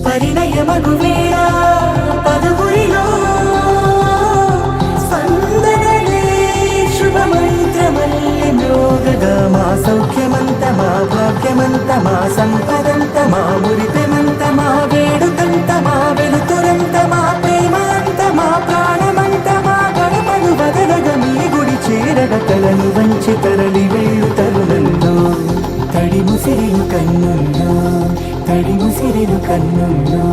పరిణయమగు వేళ పదుగురిలో స్పందనలే శుభమంత్రమల్లి మ్రోగగా మా సౌఖ్యమంత మా భాగ్యమంత మా సంపదంత మా మురిపెమంత మా వేడుకంత మా వెలుతురంత మా ప్రేమంత మా ప్రాణమంత మా గడపను వదలగ మీ గుడి చేరగ తలను వంచి తరలి వెళ్ళు తరుణంలో తడి ముసిరెను కన్నుల్లో తడి ముసిరెను కన్నుల్లో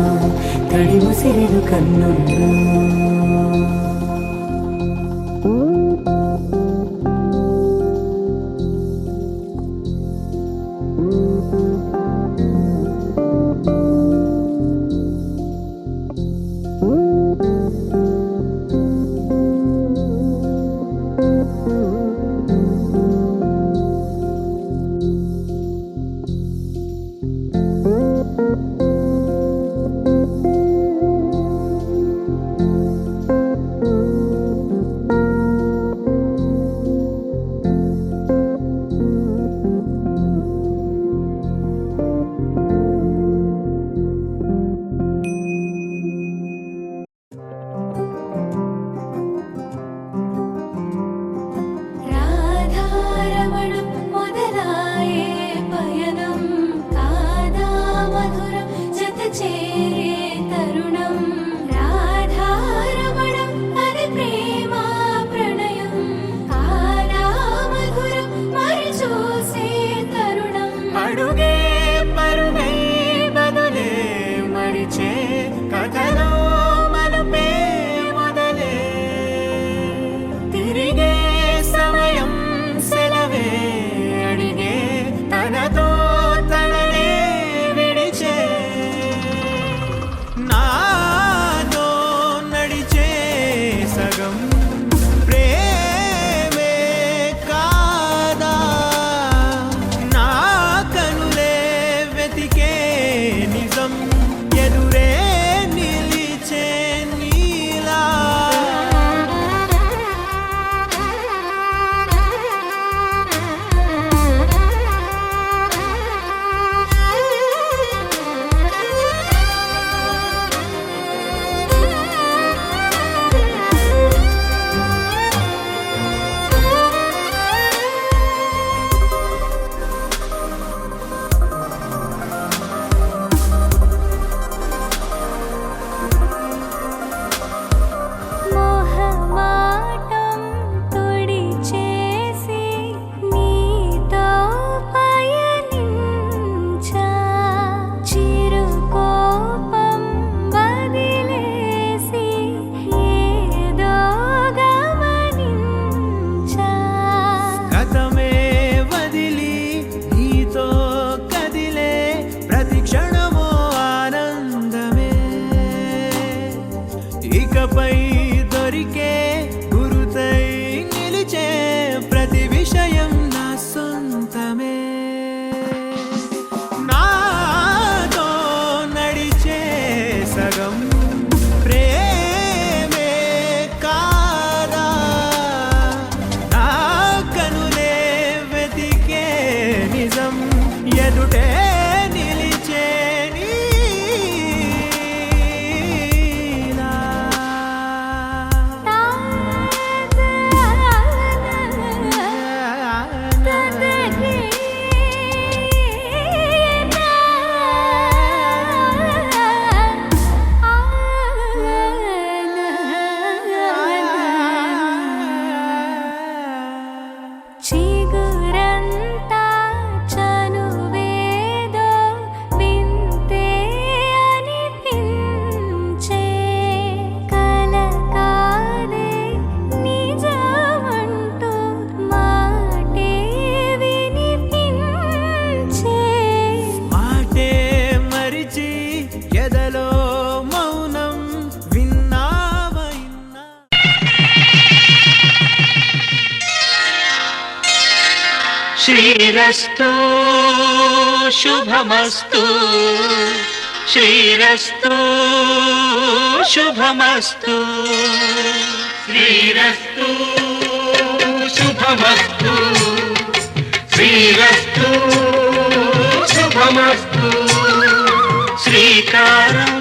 తడి ముసిరెను కన్నుల్లో ఇకపై దొరికే గురుతై నిలిచే ప్రతి విషయం నా సొంతమే నాతో నడిచే సగం ప్రేమే కాదా నా కనులే వెతికే నిజం ఎదుటే శ్రీరస్తు శుభమస్తు శ్రీరస్తు శుభమస్తు శ్రీరస్తు శుభమస్తు శ్రీరస్తు శుభమస్తు శ్రీకారం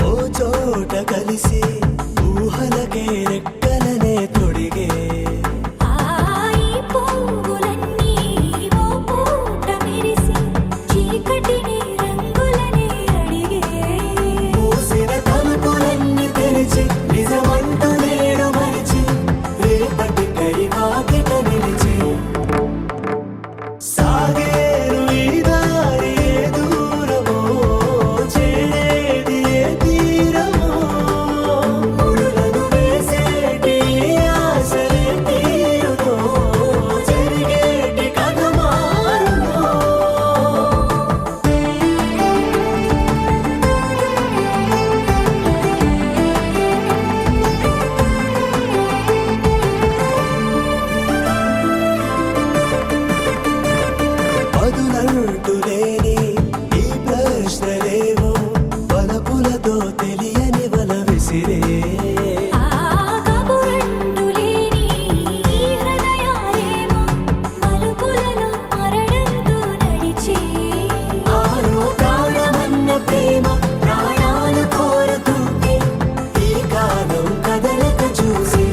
ఓ చోట కలిసి ఊహలకే రెక్కలనే తొడిగే ఈ పువ్వులన్నీ ఓ పూట మెరిసి చీకటిని రంగులని అడిగే మూసిన తలుపులన్నీ తెరిచి నిజమంటూ నేడు మరిచి రేపటికై వాకిట నిలిచి సాగేరు ఈ దారి ఏ దూరమో చేరేది ఏ తీరమో ముడులను వేసేటి ఆశలే తీరుతో జరిగేటి కథ మారునో పదులంటూ లేని ఈ ప్రశ్నలేవో వలపులతో తెలియని వల విసిరే కబురంటూ లేని ఈ హృదయాలేమో మలుపులలో మరణంతో నడిచే ఆరో ప్రాణమన్న ప్రేమ ప్రాణాలు కోరుతుంటే ఈ కాలం కదలక చూసి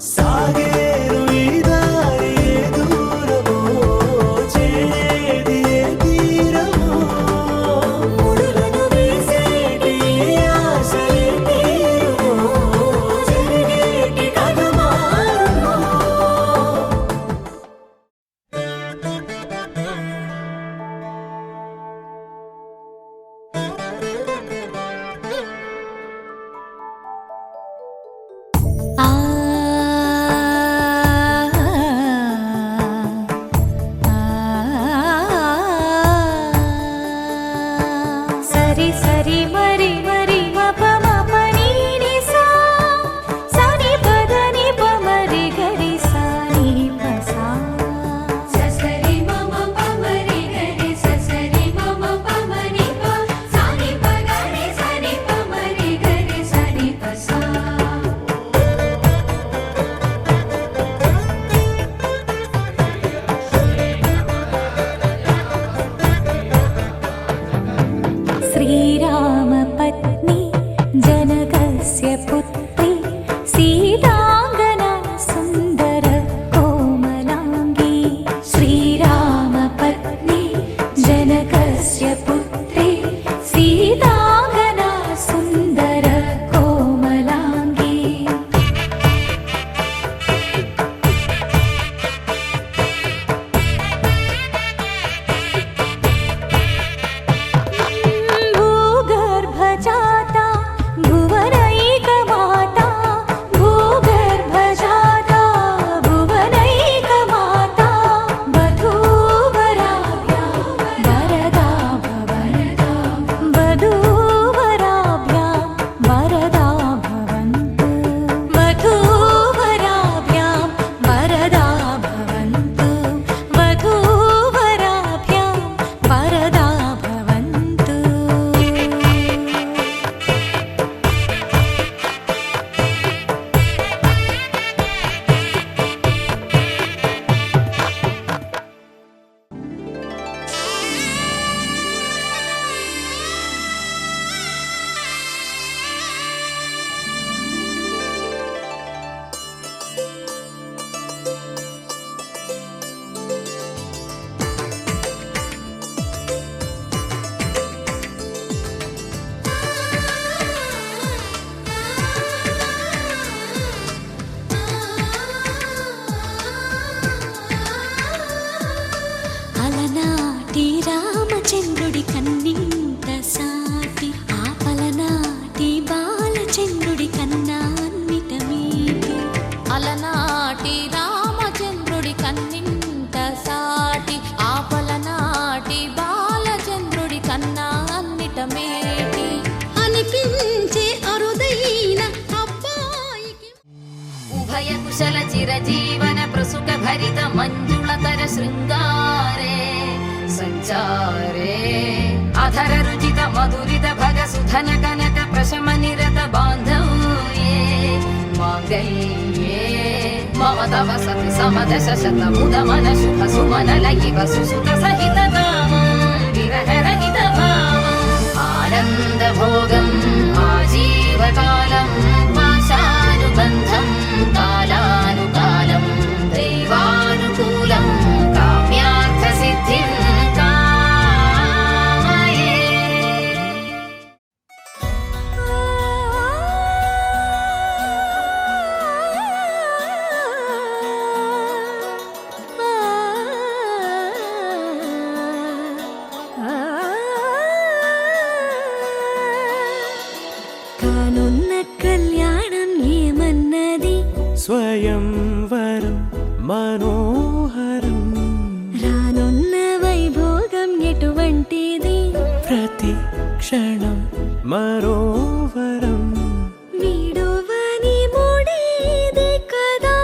సాగేరు ఈ దారి ఏ దూరమో చేరేది ఏ తీరమో ముడులను వేసేటి ఆశలే తీరుమో జరిగేటి కథ మారునో సరి సరి మరి మరి మప మప నీ ని సా సని పద ని ప మరి గరి సా ని ప సా ససరి మమ ప మరి గరి ససరి మమ ప మరి ప సని ప గరి సని ప మరి గరి సని ప సా श्रीरामपत्नी जनकस्य पुत्री सीताङ्गना सुन्दर कोमलाङ्गी श्रीरामपत्नी जनकस्य पुत्री सीताङ्गना सुन्दर कोमलाङ्गी भूगर्भजाता भुवनैकमाता भूगर्भजाता भुवनैकमाता वधूवराभ्यां वरदा भवन्तु वधूवराभ्यां वरदा भवन्तु वधूवराभ्यां वरदा भवन्तु वधूवराभ्यां वरदा भवन्तु అలనాటి రామచంద్రుడి కన్నింత సాటి ఆపలనాటి బాలచంద్రుడి కన్నా అన్నిట మీటి అలనాటి రామచంద్రుడి కన్నింత సాటి ఆపలనాటి బాలచంద్రుడి కన్నా అన్నిట మేటి అనిపించే అరుదైన అబ్బాయికి ఉభయ కుశల చిరజీవన ప్రసుక భరిత మంజుళతర శృంగారే సంచారే అధర రుచిత మధురిత భగ సుధన కనక ప్రశమ నిరత బాంధవ్యే మాంగళ్యే మమ తవ సతి సమదశ శత ముదమన శుభ సుమనల ఇవ సుసుత సహిత కామం విరహ రహిత భావం भोगम् आजीवकालं पाशानुबन्धं कालानुकालं दैवानुकूलं काम्यार्थसिद्धिं कामये। కానున్న కళ్యాణం ఏమన్నది స్వయంవరం మనోహరం రానున్న వైభోగం ఎటువంటిది ప్రతి క్షణం మరోవరం వీడువని మూడేది కదా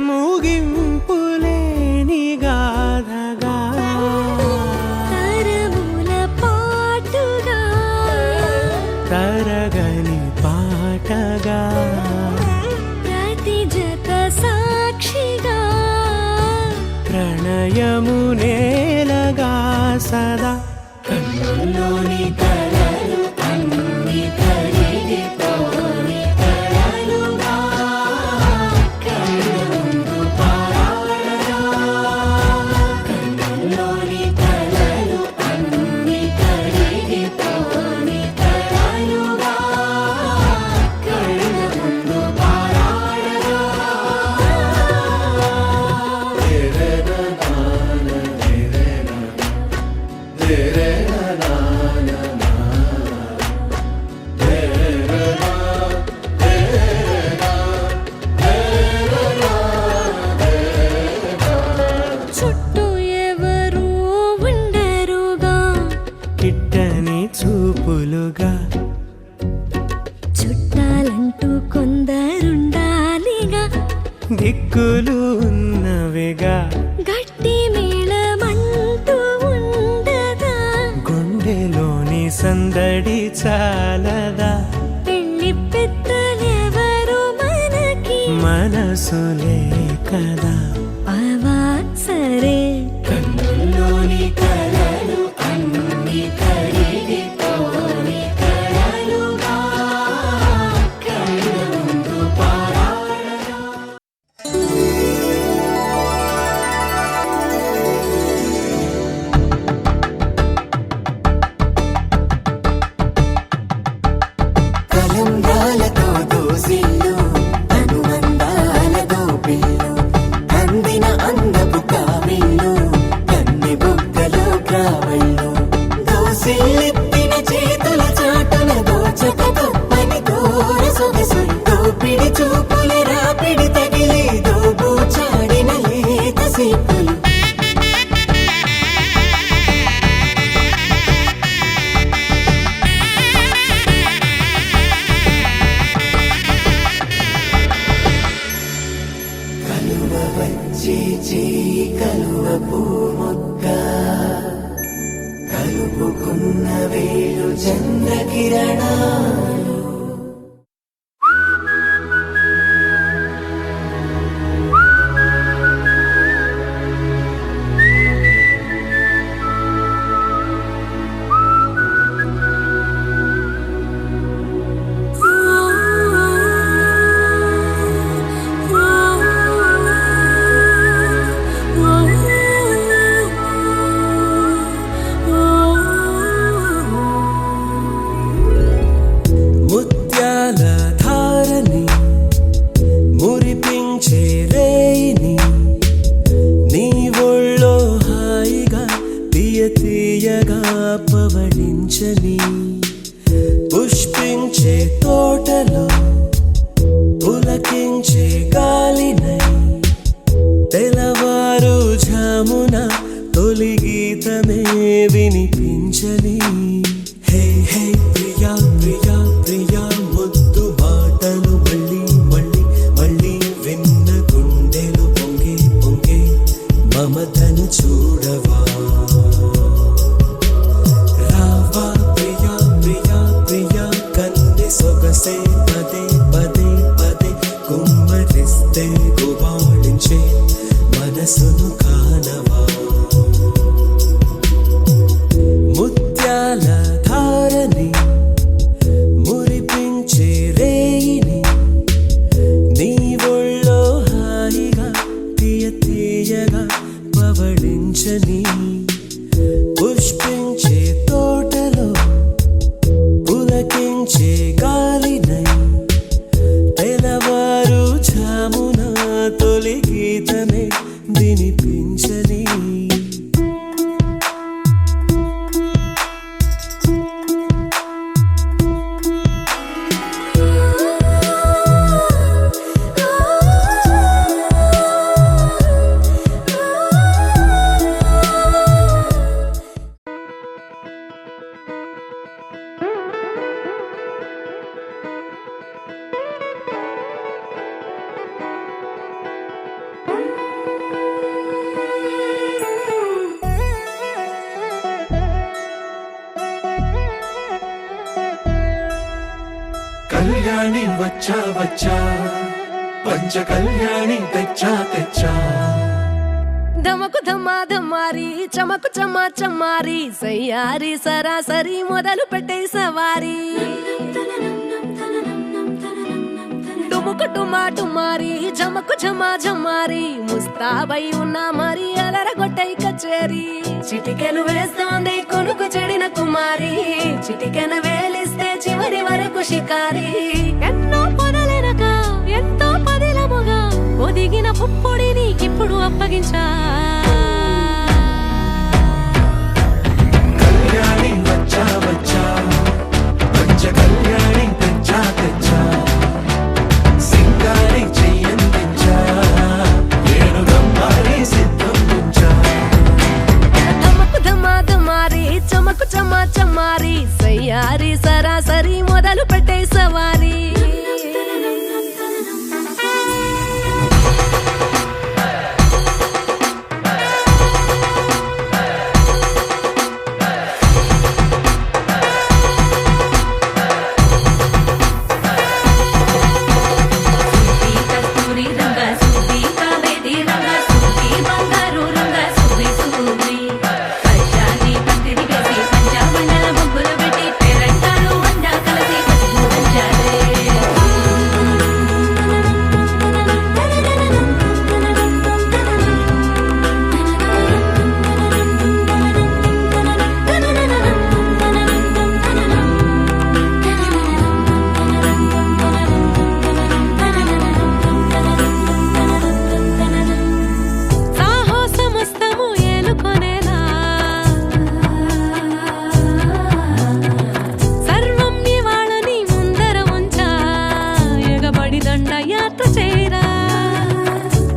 ముగింపులేని గాథగా తరముల పాటుగా తరగని పాటగా ప్రతి జత సాక్షిగా ప్రణయము నేలగా సదా కన్నుల్లోని కలలు అన్ని కరిగిపోని కలలుగా కన్నుందు పారాడగా కన్నుల్లోని కలలు అన్ని కరిగిపోని కలలుగా కన్నుందు పారాడగా చుట్టూ ఎవరు ఉండరుగా కిట్టని చూపులుగా చుట్టాలంటూ కొందరుండాలిగా దిక్కులు ఉన్నవిగా గట్టి మేళమంటూ ఉండదా గుండెలోని సందడి చాలదా పెళ్లి పెద్దలెవరు మనకి మనసులే కదా అవా సరే కన్నుల్లోని కలలు అన్ని కరిగిపోని కలలుగా కన్నుందు పారాడగా కలంబ్రాలతో దోసిల్లు అనుబంధాలతో పిల్లు అందిన అందపు కావిళ్ళు కన్ని బుగ్గలు క్రావళ్ళు దోసిల్లెత్తిన చేతుల చాటున దోచక తప్పని దూర సొగసులు దోపిడి చూపుల రాపిడి తగిలి దోబూచాడిన లేత సీపులు కలువ వచ్చే చేయి కలువ పూ మొక్క కలుపుకున్న వేలు చంద్రకిరణాలు ముత్యాల ధారని మురిపించే రేయిని నీ ఒళ్ళో హాయిగా తీయ తీయగా పవళించని పుష్పించే తోటలో పులకించే గాలినై తెలవారు ఝామున తొలి గీతమే వినిపించని హే హే ప్రియా ప్రియా ప్రియా ముద్దు మాటలు మళ్ళీ మళ్ళీ మళ్ళీ విన్న గుండెలు పొంగే పొంగే మమతను చూడవా రావా ప్రియా ప్రియా ప్రియా కన్నె సొగసే పదే కళ్యాణి వచ్చా వచ్చా పంచ కళ్యాణి తెచ్చా తెచ్చా ధమకు ధమ్మా ధమ్మారి చమకు చమ్మా చమ్మారి సయ్యారి సరాసరి మొదలు పెట్టే సవారి డుముకు డుమా డుమారి జమకు ఝమా ఝమారి ముస్తాబై ఉన్నా మరి అలరగొట్టై కచేరి చిటికెలు వేస్తోంది కొనుకు చెడిన కుమారి చిటికెన వేలిస్తే చివరి వరకు షికారి ఎన్నో పొదలెనక ఎంతో పదిలముగా ఒదిగిన పుప్పొడి నీకిప్పుడు అప్పగించా కళ్యాణి వచ్చా వచ్చా పంచ కళ్యాణి తెచ్చా తెచ్చా సింగారి చెయ్యందించా ఏనుగమ్మారి సిద్ధందించా ధమకు ధమా ధమారి చమకు చమ్మా చమ్మారి సయ్యారి సరాసరి మొదలు పెట్టే సవారి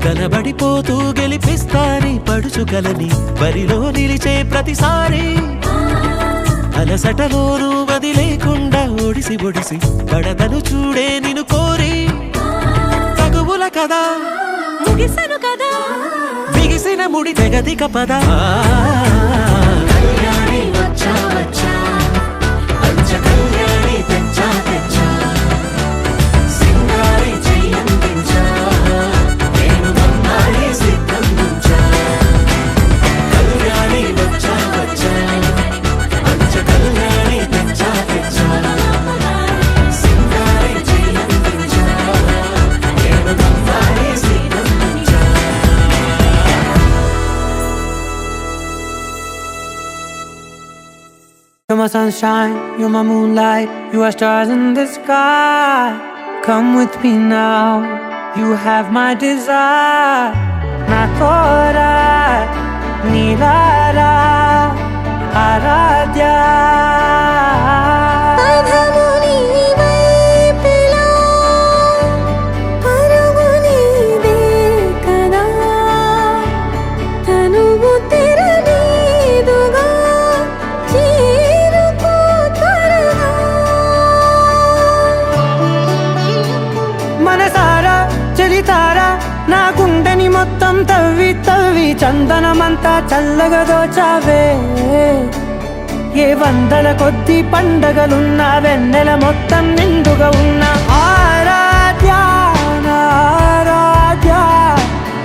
కనబడిపోతూ గెలిపిస్తాని పడుచుగలని బరిలో నిలిచే ప్రతిసారి అలసటలోనూ వదిలేకుండా ఒడిసి ఒడిసి పడతను చూడే నిన్ను కోరి తగువుల కదా ముగిసను కదా బిగిసిన ముడి తెగదిక పద కళ్యాణి వచ్చా వచ్చా పంచ కళ్యాణి తెచ్చా తెచ్చా సింగారి చెయ్యందించా ఏనుగమ్మారి సిద్ధందించా కళ్యాణి వచ్చా వచ్చా పంచ కళ్యాణి తెచ్చా తెచ్చా సింగారి చెయ్యందించా ఏనుగమ్మారి సిద్ధందించా You're my sunshine, you're my moonlight, you are stars in the sky. Come with me now, you have my desire. Na tora, nilara, aradhya. మనసారా చలితారా నా గుండెని మొత్తం తవ్వి తవ్వి చందనమంతా చల్లగా దోచావే ఏ వందల కొద్ది పండగలున్న వెన్నెల మొత్తం నిండుగా ఉన్న ఆరాధ్య నా ఆరాధ్య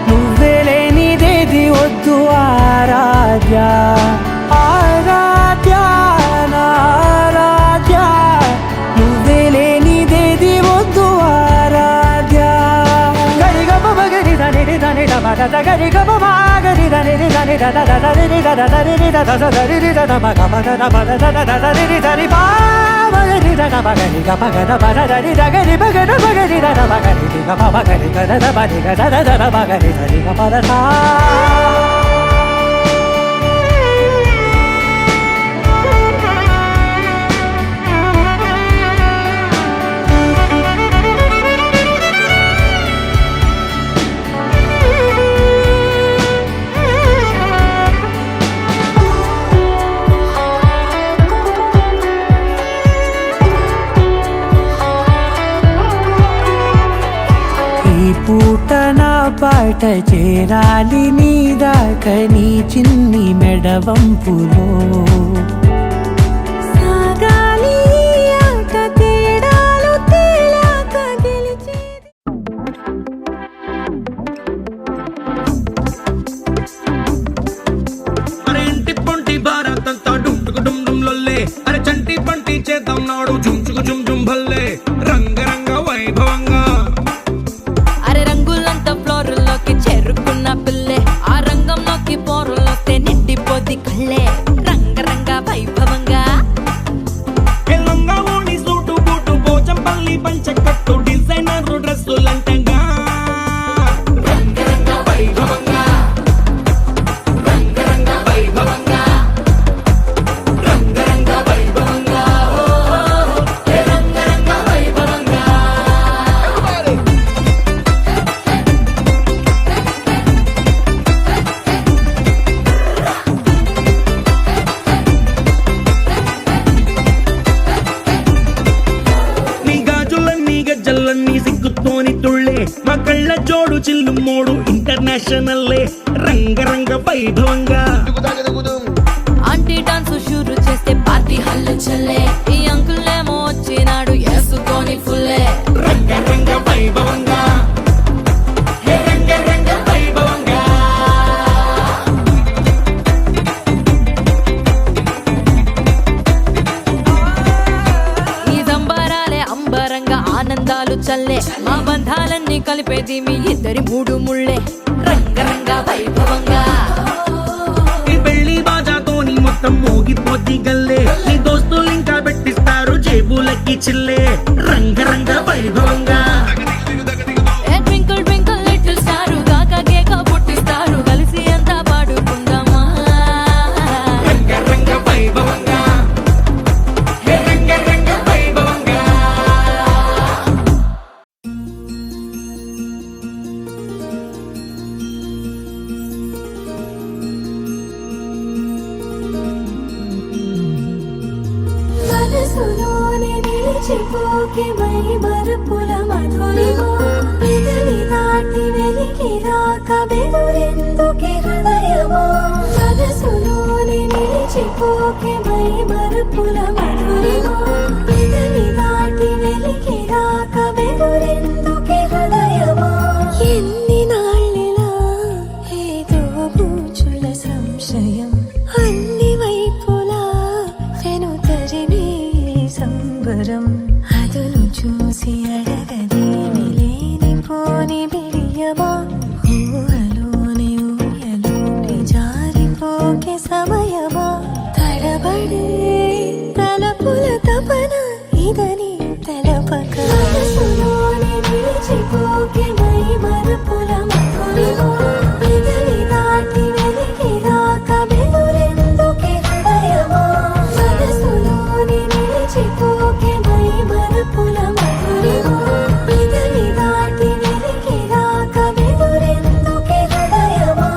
నువ్వే లేనిదేది వద్దు ఆరాధ్య ఆరాధ్య నా ఆరాధ్య నువ్వే లేనిదేది వద్దు ఆరాధ్య గరిగమ మగరి దని దని దమ దద గరిగమ మగరి దని దని దద దద దని దద దని దద దరి దద మగమ దద మద దద దద దని దని బా మగరి దద మగరి గమ గద బద దని దగరి మగద మగరి దద మగరి గమ మగరి గద దద మగరి గద దద మగరి దని గమ దద పూట నా పాట చేరాలి నీ దాకా నీ చిన్ని మెడవంపులో సాగాలి ఆట తేడాలు తేలా చేద్దాం నాడు చుంచుకు చుమ్ చుమ్ భల్లే రంగరంగ వైభవంగా. అరే రంగులంతా ఫ్లోర్లోకి చేరుకున్న పిల్లే ఆ రంగంలోకి పోరులోస్తే నిండిపోద్ది కళ్ళే రంగరంగ వైభవంగా. లంగా ఓణి సూటు బూటు పోచంపల్లి పంచకట్టు డిజైనర్ డ్రెస్సులంటగా రంగరంగ వైభవంగా రంగరంగ వైభవంగా రంగరంగ వైభవంగా రంగరంగ వైభవంగా. నీ గాజులన్నీ గజ్జలన్నీ సిగ్గుతోని తుళ్ళే మా కళ్ళ జోడు చిల్లు మోడు ఇంటర్నేషనల్లే రంగరంగ వైభవంగా. ఆంటీ డాన్స్ షూరు చేస్తే పార్టీ హల్లు చల్లే ఈ అంకుల్ ఏమో వచ్చినాడు వేసుకొని ఫుల్లే రంగరంగ వైభవంగా రంగరంగ వైభవంగా. ఈ సంబరాలే అంబరంగా ఆనందాలు చల్లే మా బంధాలన్నీ కలిపేది మీ ఇద్దరి మూడు ముళ్ళే రంగరంగ వైభవంగా. ఈ పెళ్లి బాజాతోని మొత్తం మోగిపోద్ది గల్లే నీ దోస్తులు ఇంకా పెట్టిస్తారు జేబులకి చిల్లే రంగరంగ వైభవంగా. ఏ ట్వింకిల్ ట్వింకిల్ లిటిల్ స్టార్ గాక కేక పుట్టిస్తారు కలిసి అంతా పాడుకుందామా రంగరంగ వైభవంగా రంగరంగ వైభవంగా. మనసులోనే నిలిచిపోకే మై మరుపుల మధురిమో పెదవి దాటి వెలికి రాక బెదురెందుకే హృదయమో మనసులోనే నిలిచిపోకే మై మరుపుల మధురిమో పెదవి దాటి వెలికి రాక బెదురెందుకే హృదయమో ఎన్ని నాళ్ళిలా ఏదో పూచుల సంశయం అన్ని వైపులా వెను తరిమే సంబరం అదును చూసి అడగదేమి లేనిపోని బిడియమా ఊహలోని ఊయలోని జారిపోకే సమయమా తడబడే తలపుల తపన ఇదని తెలపక మనసులోని నిలిచిపోకే మై మరుపుల మధురిమో పెదవి దాటి వెలికి రాక బెదురెందుకే హృదయమో మనసులోని నిలిచిపోకే మై మరుపుల మధురిమో పెదవి దాటి వెలికి రాక బెదురెందుకే హృదయమో.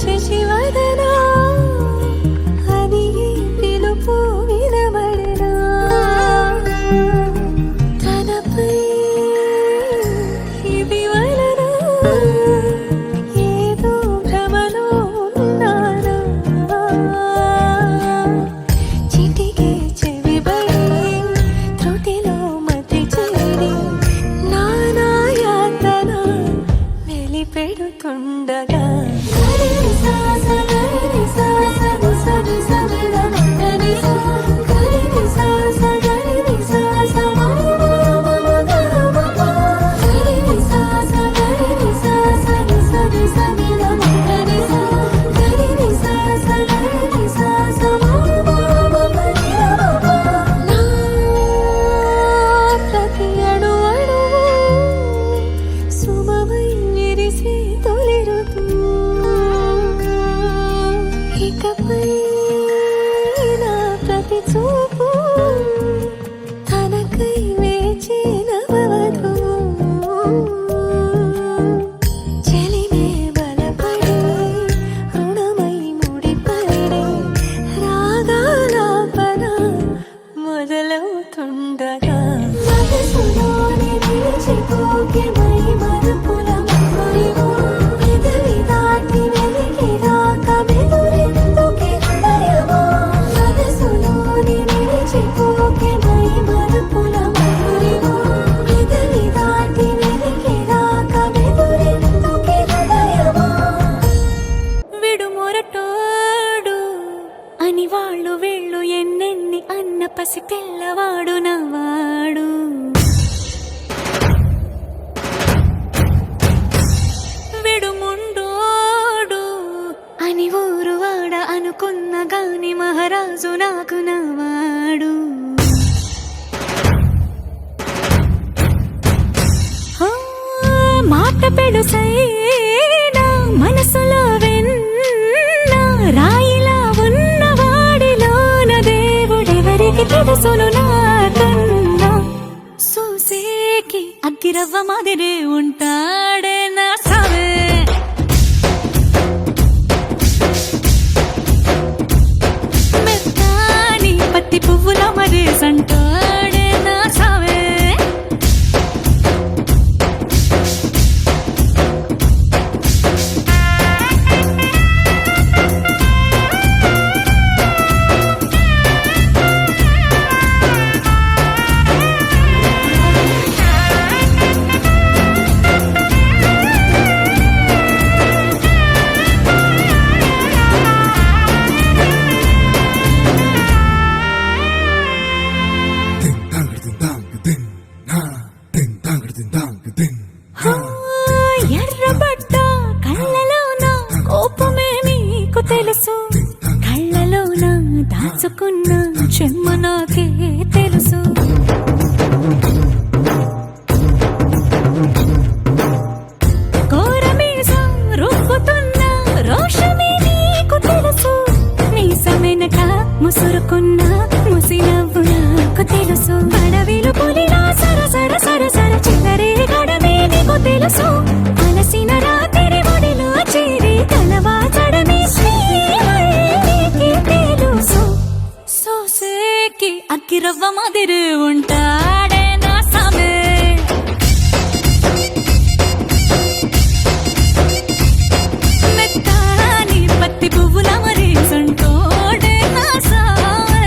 శశివదనా అది పిలుపు వినబడనా తనపై ఇది వలన ఏదో భ్రమలో ఉన్నానా చిటికే చెవిబడి త్రుటిలో మతి చేరి నానాయాతన వెలిపెడుతుండగా ప్రతి అణు అణువు సుమమై విరిసే తొలి ఋతువు ఇకపై నా కోరుకున్న గాని మహారాజు నాకు నవాడు మాట పెడుసైనా మనసులో వెన్న రాయిలా ఉన్నవాడిలోన దేవుడెవరికి తెలుసును నాకన్నా సూసేకి అగ్గిరవ్వ మాదిరే ఉంటాడే నా సావే మెత్తాని పత్తి పువ్వుల మరేసంటాడే నా సావే ఎర్రబడ్డ కళ్ళలోన కోపమే నీకు తెలుసు కళ్ళలోన దాచుకున్న చెమ్మ నాకే తెలుసు కోరమీసం రుబ్బుతున్న రోషమే నీకు తెలుసు మీసమెనక ముసురుకున్న ముసినవ్వు నాకు తెలుసు అడవిలు పులిలా సరసర సరసర చిల్లరే గడమే నీకు తెలుసు అలసిన రాత్రి ఒడిలో చేరి కలవాచడమే శ్రీకి తెలుసు సోసేకి అగ్గిరవ్వ మాదిరి ఉంటాడే నా సామే మెత్తాని పత్తి పువ్వుల మరేసంటోడే నా సామే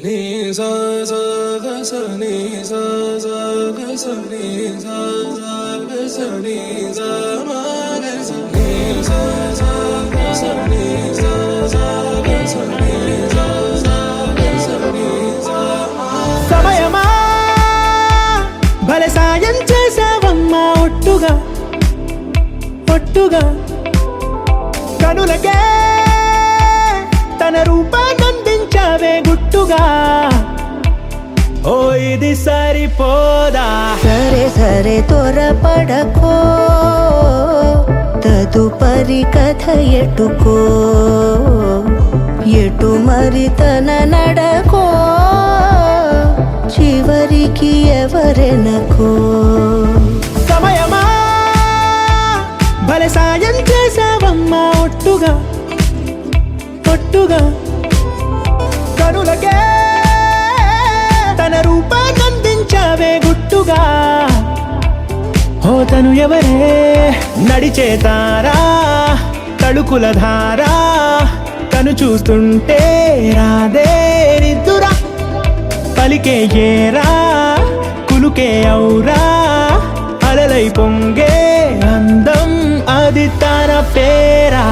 ni sa sa ga sa ni sa sa ga sa ni sa sa ga sa ni sa ma ga sa ni sa sa ga sa ni sa sa ga sa ni sa sa ga sa ni sa ma. సమయమా భలే సాయం చేసావమ్మా ఒట్టుగా ఒట్టుగా కనులకే తన రూపాన్నందించావే గుట్టుగా ఓ ఇది సరిపోదా సరే సరే త్వరపడకో తదుపరి కథ ఎటుకో ఎటు మరి తన నడకో చివరికి ఎవరెనకో సమయమా భలే సాయం చేసావమ్మా ఒట్టుగా ఒట్టుగా కనులకే తన రూపాన్నందించావే గుట్టుగా ఓ తను ఎవరే నడిచే తారా తడుకుల ధారా తను చూస్తుంటే రాదే నిద్దురా పలికే ఏరా కులుకే ఔరా అలలై పొంగే అందం అది తన పేరా